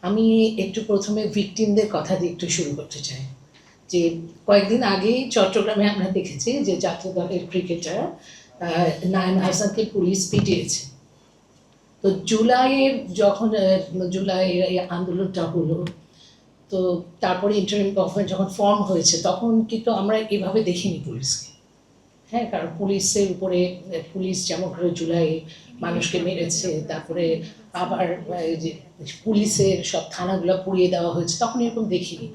আমি একটু প্রথমে ভিকটিমদের কথা দিয়ে একটু শুরু করতে চাই। যে কয়েকদিন আগেই চট্টগ্রামে আমরা দেখেছি যে জাতীয় দলের ক্রিকেটার নাইম হাসানকে পুলিশ পিটিয়েছে। তো জুলাইয়ের যখন জুলাইয়ের এই আন্দোলনটা হলো, তো তারপরে ইন্টারিম গভর্নমেন্ট যখন ফর্ম হয়েছে তখন কিন্তু আমরা এভাবে দেখিনি পুলিশকে। হ্যাঁ, কারণ পুলিশের উপরে পুলিশ যেমন করে জুলাই মানুষকে মেরেছে, তারপরে আবার যে পুলিশের সব থানাগুলো পুড়িয়ে দেওয়া হয়েছে, তখন এরকম দেখিনি।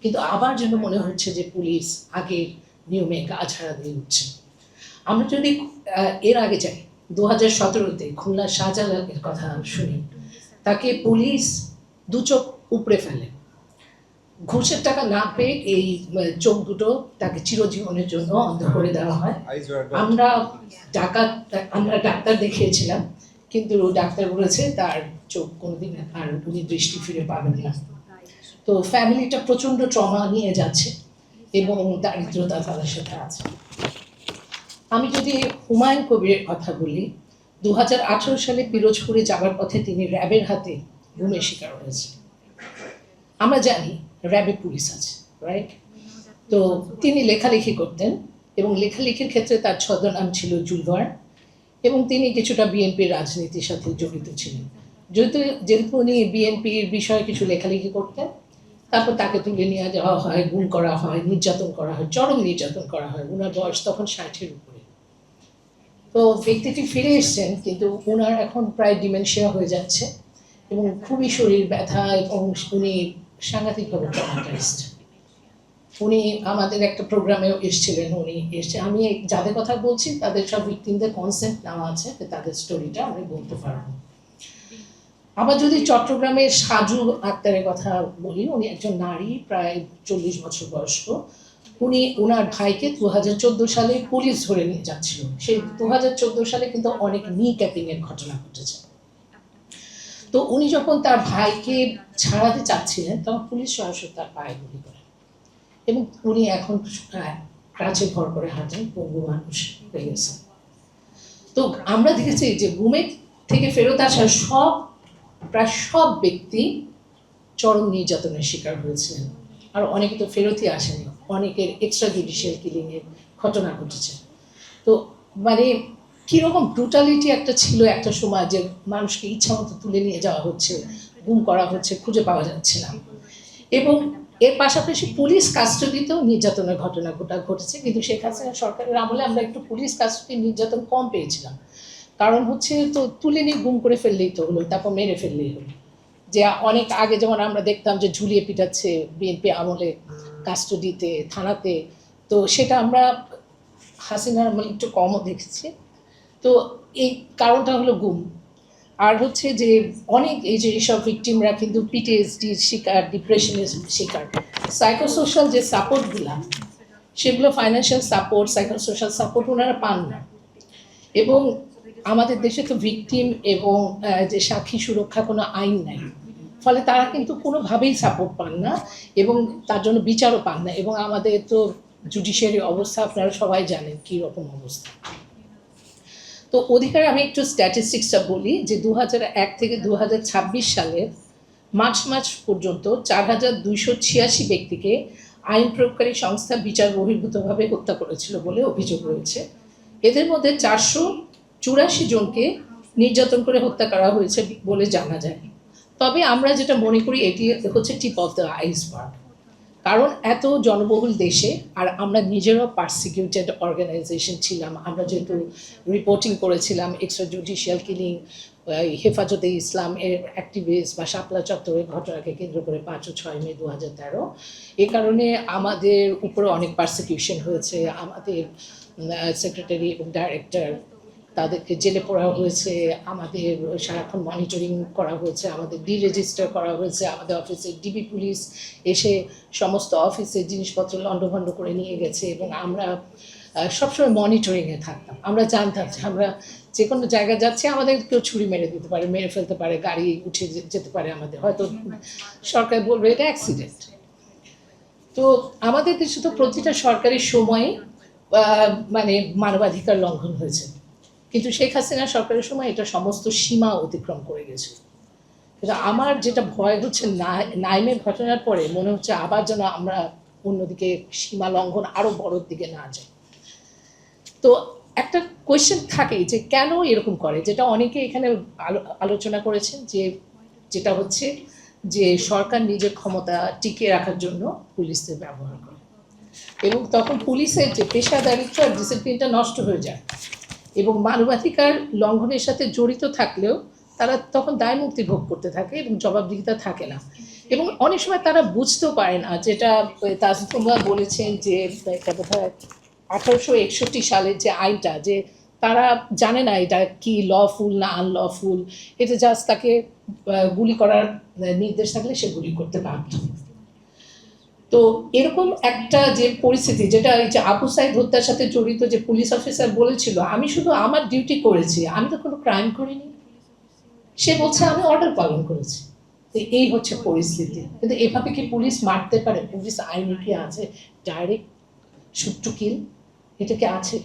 কিন্তু আবার যেন মনে হচ্ছে যে পুলিশ আগের নিয়মে গা ঝাড়া দিয়ে উঠছে। আমরা যদি এর আগে যাই, 2017-তে খুলনা শাহজালালের কথা শুনি, তাকে পুলিশ দু চোখ উপড়ে ফেলে। ঘুষের টাকা না পেয়ে এই চোখ দুটো তাকে চিরজীবনের জন্য অন্ধ করে দেওয়া হয়। আমরা ডাক্তার দেখিয়েছিলাম, কিন্তু ডাক্তার বলেছে তার চোখ কোনোদিন আর উনি দৃষ্টি ফিরে পাবেন না। তো ফ্যামিলিটা প্রচন্ড ট্রমা নিয়ে যাচ্ছে এবং দারিদ্রতা তাদের সাথে আছে। আমি যদি হুমায়ুন কবিরের কথা বলি, 2018 সালে পিরোজপুরে যাবার পথে তিনি র্যাবের হাতে গুমের শিকার হয়েছে। আমরা জানি র্যাবে পুলিশ আছে, রাইট? তো তিনি লেখালেখি করতেন এবং লেখালেখির ক্ষেত্রে তার ছদ্মনাম ছিল জুলভার, এবং তিনি কিছুটা বিএনপির রাজনীতির সাথে জড়িত ছিলেন। যেহেতু উনি বিএনপির বিষয়ে কিছু লেখালেখি করতেন, তারপর তাকে তুলে নিয়ে যাওয়া হয়, গুম করা হয়, নির্যাতন করা হয়, চরম নির্যাতন করা হয়। ওনার বয়স তখন 60-এর উপরে। তো ব্যক্তিটি ফিরে এসছেন, কিন্তু ওনার এখন প্রায় ডিমেনশিয়া হয়ে যাচ্ছে এবং খুবই শরীর ব্যথা, এবং উনি সাংঘাতিকভাবে ট্রমাটাইজড। উনি আমাদের একটা প্রোগ্রামেও এসেছিলেন। উনি এসে, আমি যাদের কথা বলছি তাদের সব ভিকটিমদের কনসেন্ট নেওয়া আছে, তাদের স্টোরিটা আমি বলতে পারবো। আবার যদি চট্টগ্রামের সাজু আক্তারের কথা বলি, উনি একজন নারী, প্রায় 40 বছর বয়স্ক। উনি ওনার ভাইকে 2014 সালে পুলিশ ধরে নিয়ে যাচ্ছিল। সেই 2014 সালে কিন্তু অনেক নি ক্যাপিং এর ঘটনা ঘটেছে। তো উনি যখন তার ভাইকে ছাড়াতে চাচ্ছিলেন, তখন পুলিশ সরাসরি তার পায়ে গুলি করে, এবং উনি এখন ক্রাচে ভর করে হাঁটেন, পঙ্গু মানুষ হয়ে গেছে। তো আমরা দেখেছি যে গুমে থেকে ফেরত আসা প্রায় সব ব্যক্তি চরম নির্যাতনের শিকার হয়েছিলেন, আর অনেকে তো ফেরতই আসেনি। অনেকের এক্সট্রা জুডিশিয়াল কিলিং এর ঘটনা ঘটেছে। তো মানে কিরকম ব্রুটালিটি একটা ছিল একটা সময়, যে মানুষকে ইচ্ছা মতো তুলে নিয়ে যাওয়া হচ্ছে, গুম করা হচ্ছে, খুঁজে পাওয়া যাচ্ছে না। এবং এর পাশাপাশি পুলিশ কাস্টাডিতেও নির্যাতনের ঘটনা ঘটেছে, কিন্তু শেখ হাসিনা সরকারের আমলে আমরা একটু পুলিশ কাস্টাডি নির্যাতন কম পেয়েছিলাম। কারণ হচ্ছে, তো তুলে নিয়ে গুম করে ফেললেই তো হলো, তারপর মেরে ফেললেই হলো। যে অনেক আগে যেমন আমরা দেখতাম যে ঝুলিয়ে পিটাচ্ছে বিএনপি আমলে কাস্টাডিতে, থানাতে, তো সেটা আমরা হাসিনার আমলে একটু কমও দেখেছি। তো এই কারণটা হলো গুম। আর হচ্ছে যে অনেক এই যে এইসব ভিকটিমরা কিন্তু পিটিএসডির শিকার, ডিপ্রেশনের শিকার। সাইকোসোশ্যাল যে সাপোর্টগুলো, সেগুলো ফাইন্যান্সিয়াল সাপোর্ট, সাইকোসোশ্যাল সাপোর্ট ওনারা পান না। এবং আমাদের দেশে তো ভিকটিম এবং যে সাক্ষী সুরক্ষা কোনো আইন নাই, ফলে তারা কিন্তু কোনোভাবেই সাপোর্ট পান না এবং তার জন্য বিচারও পান না। এবং আমাদের তো জুডিশিয়ারি অবস্থা আপনারা সবাই জানেন কী রকম অবস্থা। তো অধিকার আমি একটু স্ট্যাটিস্টিক্সটা বলি, যে 2001 থেকে 2026 সালের মার্চ পর্যন্ত 4286 ব্যক্তিকে আইন প্রয়োগকারী সংস্থা বিচার বহির্ভূতভাবে হত্যা করেছিল বলে অভিযোগ রয়েছে। এদের মধ্যে 484 জনকে নির্যাতন করে হত্যা করা হয়েছে বলে জানা যায়। তবে আমরা যেটা মনে করি, এটি হচ্ছে টিপ অফ দ্য আইসবার্গ। কারণ এত জনবহুল দেশে, আর আমরা নিজেরাও পারসিকিউটেড অর্গানাইজেশন ছিলাম, আমরা যেহেতু রিপোর্টিং করেছিলাম এক্সট্রা জুডিশিয়াল কিলিং, হেফাজতে ইসলাম এর অ্যাক্টিভিস্ট বা শাপলা চত্বরের ঘটনাকে কেন্দ্র করে 5 ও 6 মে 2013, এ কারণে আমাদের উপরে অনেক পারসিকিউশন হয়েছে। আমাদের সেক্রেটারি এবং ডাইরেক্টর, তাদেরকে জেলে পড়া হয়েছে, আমাদের সারাক্ষণ মনিটরিং করা হয়েছে, আমাদের ডিরেজিস্টার করা হয়েছে, আমাদের অফিসে ডিবি পুলিশ এসে সমস্ত অফিসের জিনিসপত্র লণ্ডভণ্ড করে নিয়ে গেছে, এবং আমরা সবসময় মনিটরিংয়ে থাকতাম। আমরা জানতাম যে আমরা যে কোনো জায়গায় যাচ্ছি, আমাদের কেউ ছুরি মেরে দিতে পারে, মেরে ফেলতে পারে, গাড়ি উঠে যেতে পারে, আমাদের হয়তো সরকার বলবে এটা অ্যাক্সিডেন্ট। তো আমাদের দেশে তো প্রতিটা সরকারি সময়ে মানে মানবাধিকার লঙ্ঘন হয়েছে, কিন্তু শেখ হাসিনা সরকারের সময় এটা সমস্ত সীমা অতিক্রম করে গেছে। কিন্তু আমার যেটা ভয় হচ্ছে নাইমের ঘটনার পরে মনে হচ্ছে আবার যেন আমরা অন্যদিকে সীমা লঙ্ঘন আরো বড়র দিকে না যাই। তো একটা কোয়েশ্চেন থাকেই যে কেন এরকম করে, যেটা অনেকে এখানে আলোচনা করেছেন, যেটা হচ্ছে যে সরকার নিজের ক্ষমতা টিকিয়ে রাখার জন্য পুলিশদের ব্যবহার করে এবং তখন পুলিশের যে পেশাদারিত্ব আর ডিসিপ্লিনটা নষ্ট হয়ে যায় এবং মানবাধিকার লঙ্ঘনের সাথে জড়িত থাকলেও তারা তখন দায় মুক্তি ভোগ করতে থাকে এবং জবাবদিহিতা থাকে না। এবং অনেক সময় তারা বুঝতেও পারে না, যেটা তাজুমা বলেছেন যে এটা বোধহয় 1861 সালের যে আইনটা, যে তারা জানে না এটা কি লফুল না আনলফুল, এটা জাস্ট তাকে গুলি করার নির্দেশ থাকলে সে গুলি করতে বাধ্য। তো এরকম একটা যে পরিস্থিতি, যেটা এই যে আবু সাইদ হত্যার সাথে জড়িত যে পুলিশ অফিসার বলেছিল আমি শুধু আমার ডিউটি করেছি, আমি তো কোনো ক্রাইম করিনি, সে বলছে আমি অর্ডার পালন করেছি। তো এই হচ্ছে পরিস্থিতি। কিন্তু এভাবে কি পুলিশ মারতে পারে? পুলিশ আইনে কি আছে ডাইরেক্ট শুট টু কিল? এটা কি আছে?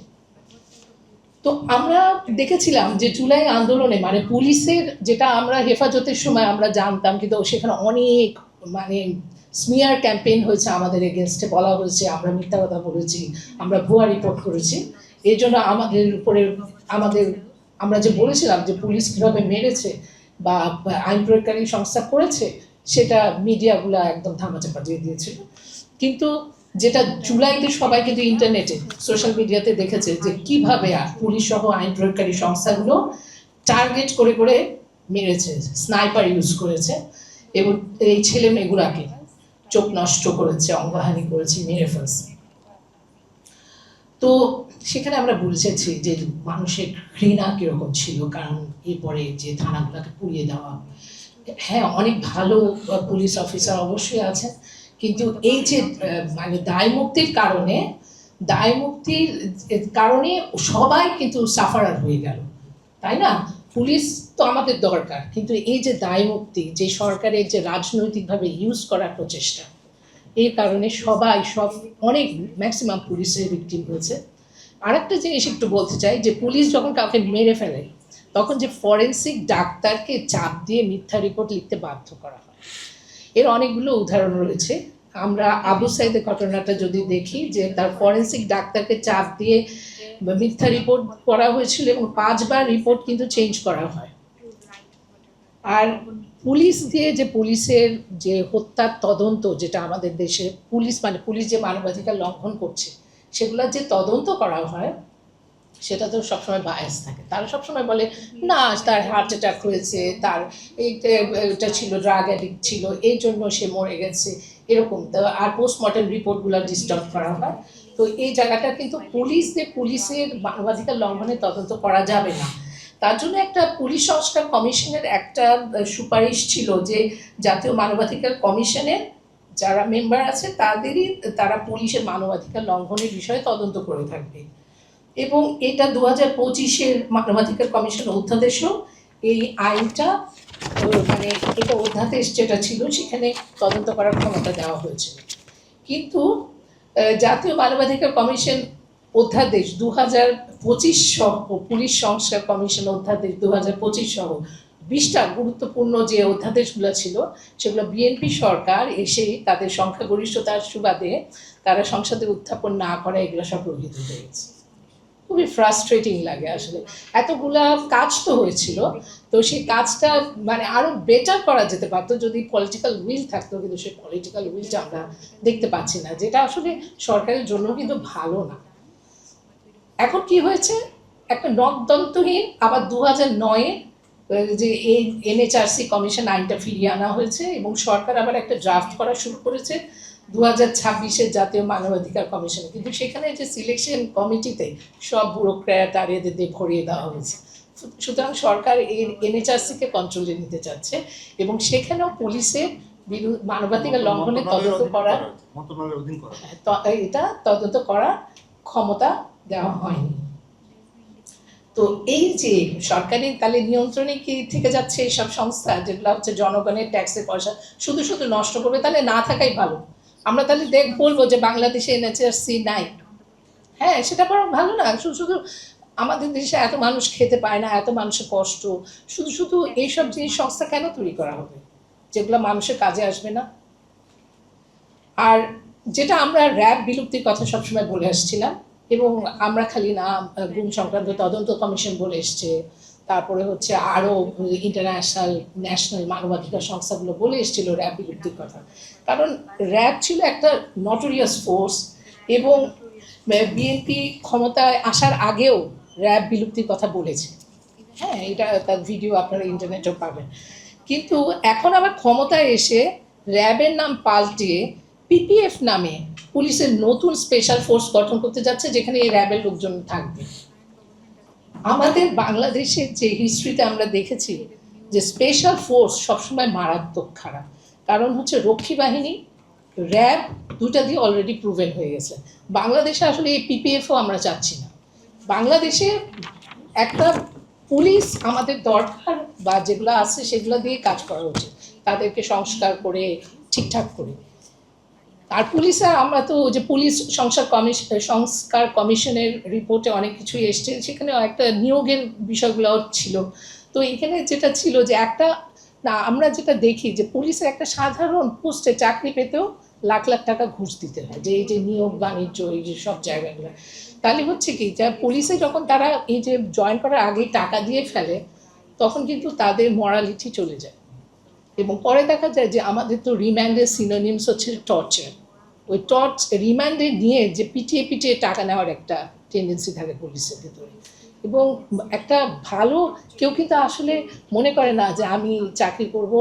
তো আমরা দেখেছিলাম যে জুলাই আন্দোলনে মানে পুলিশের, যেটা আমরা হেফাজতের সময় আমরা জানতাম, কিন্তু সেখানে অনেক মানে স্মিয়ার ক্যাম্পেইন হয়েছে আমাদের এগেনস্টে, বলা হয়েছে আমরা মিথ্যা কথা বলেছি, আমরা ভুয়া রিপোর্ট করেছি। এই জন্য আমাদের উপরে আমরা যে বলেছিলাম যে পুলিশ কীভাবে মেরেছে বা আইন প্রয়োগকারী সংস্থা করেছে, সেটা মিডিয়াগুলো একদম ধামাচাপা দিয়ে দিয়েছিল। কিন্তু যেটা জুলাইতে সবাই কিন্তু ইন্টারনেটে সোশ্যাল মিডিয়াতে দেখেছে যে কিভাবে পুলিশ সহ আইন প্রয়োগকারী সংস্থাগুলো টার্গেট করে করে মেরেছে, স্নাইপার ইউজ করেছে এবং এই ছেলে মেয়েগুলাকে চোখ নষ্ট করেছে, অঙ্গহানি করেছে, মেরে ফেলছে। তো সেখানে আমরা বুঝেছি যে মানুষের ঘৃণা কিরকম ছিল, কারণ এরপরে যে থানাগুলোকে পুড়িয়ে দেওয়া, হ্যাঁ অনেক ভালো পুলিশ অফিসার অবশ্যই আছেন, কিন্তু এই যে মানে দায় মুক্তির কারণে সবাই কিন্তু সাফারার হয়ে গেল, তাই না? পুলিশ তো আমাদের দরকার, কিন্তু এই যে দায় মুক্তি, যে সরকারের যে রাজনৈতিকভাবে ইউজ করার প্রচেষ্টা, এই কারণে সব অনেক ম্যাক্সিমাম পুলিশের ভিকটিম হয়েছে। আরেকটা জিনিস একটু বলতে চাই, যে পুলিশ যখন কাউকে মেরে ফেলে তখন যে ফরেন্সিক ডাক্তারকে চাপ দিয়ে মিথ্যা রিপোর্ট লিখতে বাধ্য করা হয়, এর অনেকগুলো উদাহরণ রয়েছে। আমরা আবু সাইদের ঘটনাটা যদি দেখি, যে তার ফরেন্সিক ডাক্তারকে চাপ দিয়ে মিথ্যা রিপোর্ট করা হয়েছিল এবং 5 বার রিপোর্ট কিন্তু চেঞ্জ করা হয়। আর পুলিশ দিয়ে যে পুলিশের যে হত্যার তদন্ত, যেটা আমাদের দেশে পুলিশ যে মানবাধিকার লঙ্ঘন করছে সেগুলোর যে তদন্ত করা হয়, সেটা তো সবসময় বায়াস থাকে। তারা সবসময় বলে না তার হার্ট অ্যাটাক হয়েছে, তার এটা ছিল ড্রাগ অ্যাডিক্ট ছিল, এই জন্য সে মরে গেছে, এরকম। আর পোস্টমর্টেম রিপোর্টগুলো ডিস্টার্ব করা হয়। তো এই জায়গাটা কিন্তু পুলিশের মানবাধিকার লঙ্ঘনের তদন্ত করা যাবে না। তার জন্য একটা পুলিশ সংস্কার কমিশনের একটা সুপারিশ ছিল যে জাতীয় মানবাধিকার কমিশনের যারা মেম্বার আছে তারা পুলিশের মানবাধিকার লঙ্ঘনের বিষয়ে তদন্ত করে থাকবে। এবং এটা 2025-এর মানবাধিকার কমিশন অধ্যাদেশও এই আইনটা মানে এটা অধ্যাদেশ যেটা ছিল সেখানে তদন্ত করার ক্ষমতা দেওয়া হয়েছিল। কিন্তু জাতীয় মানবাধিকার কমিশন অধ্যাদেশ 2025 সহ পুলিশ সংস্কার কমিশন অধ্যাদেশ 2025 সহ 20টা গুরুত্বপূর্ণ যে অধ্যাদেশগুলো ছিল, সেগুলো বিএনপি সরকার এসে তাদের সংখ্যাগরিষ্ঠতার সুবাদে তারা সংসদে উত্থাপন না করা, এগুলো সব রহিত হয়ে গেছে। খুবই ফ্রাস্ট্রেটিং লাগে আসলে। এতগুলা কাজ তো হয়েছিল, তো সেই কাজটা মানে আরো বেটার করা যেতে পারতো যদি পলিটিক্যাল উইল থাকতো, কিন্তু সেই পলিটিক্যাল উইলটা আমরা দেখতে পাচ্ছি না, যেটা আসলে সরকারের জন্য কিন্তু ভালো না। এখন কি হয়েছে, একটা নকদন্তহীন আবার 2009-এ যে এই এনএচআরসি কমিশন আইনটা ফিরিয়ে আনা হয়েছে এবং সরকার আবার একটা ড্রাফট করা শুরু করেছে 2026-এর জাতীয় মানবাধিকার কমিশনে। কিন্তু সেখানে যে সিলেকশন কমিটিতে সব ব্যুরোক্র্যাট আর এদের দিয়ে ভরিয়ে দেওয়া হয়েছে। সুতরাং সরকার এই এনএচআরসিকে কন্ট্রোলে নিতে চাচ্ছে এবং সেখানেও পুলিশের মানবাধিকার লঙ্ঘনের তদন্ত করার এটা তদন্ত করার ক্ষমতা দেওয়া হয়নি। তো এই যে সরকারি তাহলে নিয়ন্ত্রণে কি থেকে যাচ্ছে এইসব সংস্থা, যেগুলো হচ্ছে জনগণের ট্যাক্সের পয়সা শুধু শুধু নষ্ট করবে, তাহলে না থাকাই ভালো। আমরা তাহলে বলবো যে বাংলাদেশে এনএচআরসি নাই, হ্যাঁ সেটা বরং ভালো না, শুধু শুধু আমাদের দেশে এত মানুষ খেতে পায় না, এত মানুষের কষ্ট, শুধু শুধু এইসব জিনিস সংস্থা কেন তৈরি করা হবে যেগুলো মানুষের কাজে আসবে না? আর যেটা আমরা র্যাব বিলুপ্তির কথা সবসময় বলে আসছিলাম, এবং আমরা খালি না, গুম সংক্রান্ত তদন্ত কমিশন বলে এসছে, তারপরে হচ্ছে আরও ইন্টারন্যাশনাল ন্যাশনাল মানবাধিকার সংস্থাগুলো বলে এসেছিল র্যাব বিলুপ্তির কথা। কারণ র্যাব ছিল একটা নটোরিয়াস ফোর্স, এবং বিএনপি ক্ষমতায় আসার আগেও র্যাব বিলুপ্তির কথা বলেছে। হ্যাঁ, এটা তার ভিডিও আপনারা ইন্টারনেটেও পাবেন। কিন্তু এখন আবার ক্ষমতায় এসে র্যাবের নাম পাল্টিয়ে পিপিএফ নামে পুলিশের নতুন স্পেশাল ফোর্স গঠন করতে যাচ্ছে, যেখানে এই র্যাবের লোকজন থাকবে। আমাদের বাংলাদেশের যে হিস্ট্রিতে আমরা দেখেছি যে স্পেশাল ফোর্স সবসময় মারাত্মক খারাপ, কারণ হচ্ছে রক্ষী বাহিনী, র্যাব দুটা দিয়ে অলরেডি প্রুভেন হয়ে গেছে। বাংলাদেশে আসলে এই পিপিএফও আমরা চাচ্ছি না। বাংলাদেশে একটা পুলিশ আমাদের দরকার, বা যেগুলো আছে সেগুলো দিয়ে কাজ করা উচিত, তাদেরকে সংস্কার করে ঠিকঠাক করে। আর পুলিশে আমরা তো যে পুলিশ সংস্কার কমিশনের রিপোর্টে অনেক কিছুই এসছে, সেখানে একটা নিয়োগের বিষয়গুলো ছিল। তো এখানে যেটা ছিল যে একটা, না আমরা যেটা দেখি যে পুলিশের একটা সাধারণ পোস্টে চাকরি পেতেও লাখ লাখ টাকা ঘুষ দিতে হয়, যে এই যে নিয়োগ বাণিজ্য, এই যে সব জায়গাগুলো। তাহলে হচ্ছে কি, যা পুলিশে যখন তারা এই যে জয়েন করার আগেই টাকা দিয়ে ফেলে, তখন কিন্তু তাদের মরালিটি চলে যায়। এবং পরে দেখা যায় যে আমাদের তো রিমান্ডের সিনোনিমস হচ্ছে টর্চার। ওই রিমান্ডে নিয়ে যে পিটিয়ে পিটিয়ে টাকা নেওয়ার একটা টেন্ডেন্সি থাকে পুলিশের ভিতরে। এবং একটা ভালো কেউ কিন্তু আসলে মনে করে না যে আমি চাকরি করব,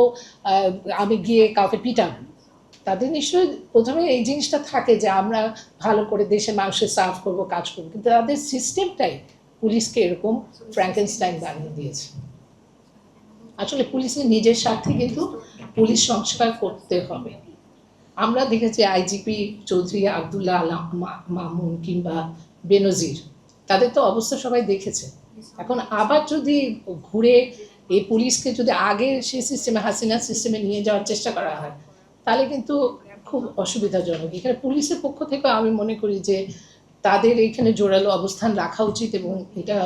আমি গিয়ে কাউকে পিটাবো। তাদের নিশ্চয়ই প্রথমে এই জিনিসটা থাকে যে আমরা ভালো করে দেশের মানুষের সার্ভ করবো, কাজ করবো, কিন্তু তাদের সিস্টেমটাই পুলিশকে এরকম ফ্র্যাঙ্কেনস্টাইন বানিয়ে দিয়েছে। আসলে পুলিশের নিজের স্বার্থে কিন্তু পুলিশ সংস্কার করতে হবে। আমরা দেখেছি আইজিপি চৌধুরী আবদুল্লাহ আলম মামুন কিংবা বেনজির, তাদের তো অবস্থা সবাই দেখেছে। এখন আবার যদি ঘুরে এই পুলিশকে যদি আগে সেই সিস্টেমে, হাসিনা সিস্টেমে নিয়ে যাওয়ার চেষ্টা করা হয়, তাহলে কিন্তু খুব অসুবিধাজনক। এখানে পুলিশের পক্ষ থেকে আমি মনে করি যে তাদের এইখানে জোরালো অবস্থান রাখা উচিত, এবং এটা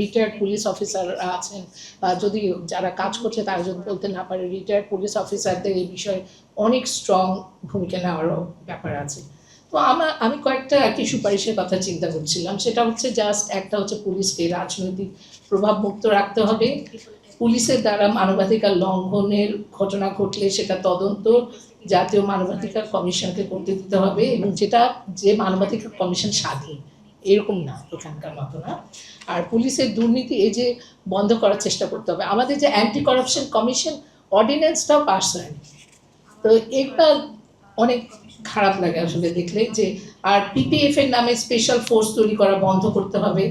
রিটায়ার্ড পুলিশ অফিসাররা আছেন, বা যদি যারা কাজ করছে তারা যদি বলতে না পারে, রিটায়ার্ড পুলিশ অফিসারদের এই বিষয়ে অনেক স্ট্রং ভূমিকা নেওয়ারও ব্যাপার আছে। তো আমি কয়েকটা আর কি সুপারিশের কথা চিন্তা করছিলাম। সেটা হচ্ছে জাস্ট একটা হচ্ছে পুলিশকে রাজনৈতিক প্রভাব মুক্ত রাখতে হবে, পুলিশের দ্বারা মানবাধিকার লঙ্ঘনের ঘটনা ঘটলে সেটা তদন্ত জাতীয় মানবাধিকার কমিশনকে করতে দিতে হবে, এবং যেটা যে মানবাধিকার কমিশন স্বাধীন, এরকম না এখানকার মতো না। আর পুলিশের দুর্নীতি এই যে বন্ধ করার চেষ্টা করতে হবে। আমাদের যে অ্যান্টি করাপশন কমিশন অর্ডিন্যান্সটাও পাস হয়নি, তো এটা অনেক খারাপ লাগে আসলে দেখলে যে। আর পিপিএফ এর নামে স্পেশাল ফোর্স তৈরি করা বন্ধ করতে হবে।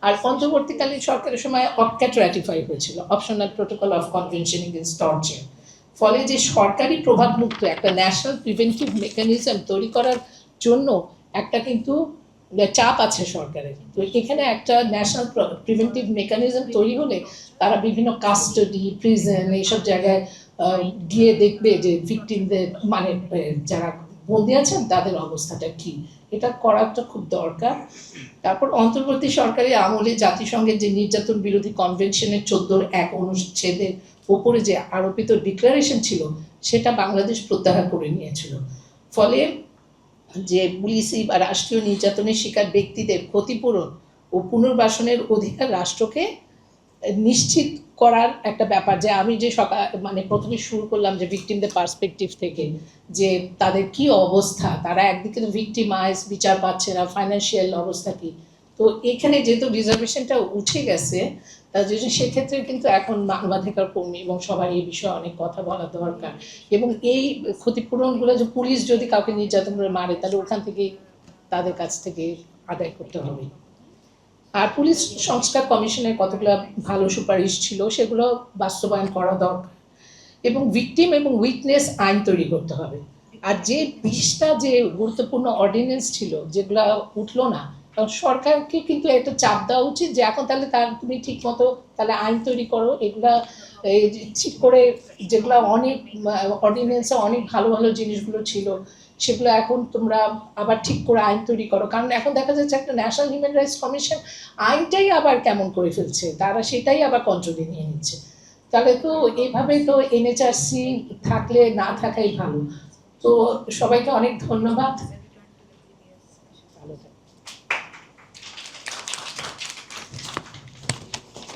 আর অন্তর্বর্তীকালীন সরকারের সময় অপক্যাট রাটিফাই হয়েছিল, optional protocol of convention against torture. ফলে যে সরকারি প্রভাবমুক্ত একটা ন্যাশনাল প্রিভেন্টিভ মেকানিজম তৈরি করার জন্য একটা কিন্তু চাপ আছে সরকারের। তো এখানে একটা ন্যাশনাল প্রিভেন্টিভ মেকানিজম তৈরি হলে তারা বিভিন্ন কাস্টাডি, প্রিজন, এইসব জায়গায় গিয়ে দেখবে যে ভিকটিমদের, মানে যারা বন্দী আছেন তাদের অবস্থাটা কী, এটা করাটা খুব দরকার। তারপর অন্তর্বর্তী সরকারের আমলে জাতিসংঘের যে নির্যাতন বিরোধী কনভেনশনের 14(1) অনুচ্ছেদের ওপরে যে আরোপিত ডিক্লারেশন ছিল, সেটা বাংলাদেশ প্রত্যাহার করে নিয়েছিল। ফলে যে পুলিশি বা রাষ্ট্রীয় নির্যাতনের শিকার ব্যক্তিদের ক্ষতিপূরণ ও পুনর্বাসনের অধিকার রাষ্ট্রকে নিশ্চিত করার একটা ব্যাপার। যে আমি যে মানে প্রথমে শুরু করলাম যে ভিকটিমদের পার্সপেক্টিভ থেকে, যে তাদের কি অবস্থা, তারা একদিকে তো ভিকটিমাইজ, বিচার পাচ্ছে না, ফাইন্যান্সিয়াল অবস্থা কি। তো এখানে যেহেতু রিজার্ভেশনটা উঠে গেছে, তার জন্য সেক্ষেত্রে কিন্তু এখন মানবাধিকার কর্মী এবং সবার এই বিষয়ে অনেক কথা বলা দরকার। এবং এই ক্ষতিপূরণগুলো যে পুলিশ যদি কাউকে নির্যাতন করে মারে, তাহলে ওখান থেকে তাদের কাছ থেকে আদায় করতে হবে। আর পুলিশ সংস্কার কমিশনের কতগুলো ভালো সুপারিশ ছিল, সেগুলো বাস্তবায়ন করা দরকার। এবং ভিকটিম এবং উইটনেস আইন তৈরি করতে হবে। আর যে 20টা যে গুরুত্বপূর্ণ অর্ডিন্যান্স ছিল যেগুলো উঠলো না, কারণ সরকারকে কিন্তু একটা চাপ দেওয়া উচিত যে এখন তাহলে তুমি ঠিক মতো তাহলে আইন তৈরি করো, এগুলা ঠিক করে, যেগুলো অনেক অর্ডিন্যান্সে অনেক ভালো ভালো জিনিসগুলো ছিল সেগুলো এখন তোমরা আবার ঠিক করে আইন তৈরি করো, কারণ এখন দেখা যাচ্ছে একটা ন্যাশনাল হিউম্যান রাইটস কমিশন আইনটাই আবার কেমন করে ফেলছে, তারা সেটাই আবার কন্ট্রোলে নিয়ে নিচ্ছে। তাহলে তো এইভাবে তো এনএচআরসি থাকলে না থাকাই ভালো। তো সবাইকে অনেক ধন্যবাদ।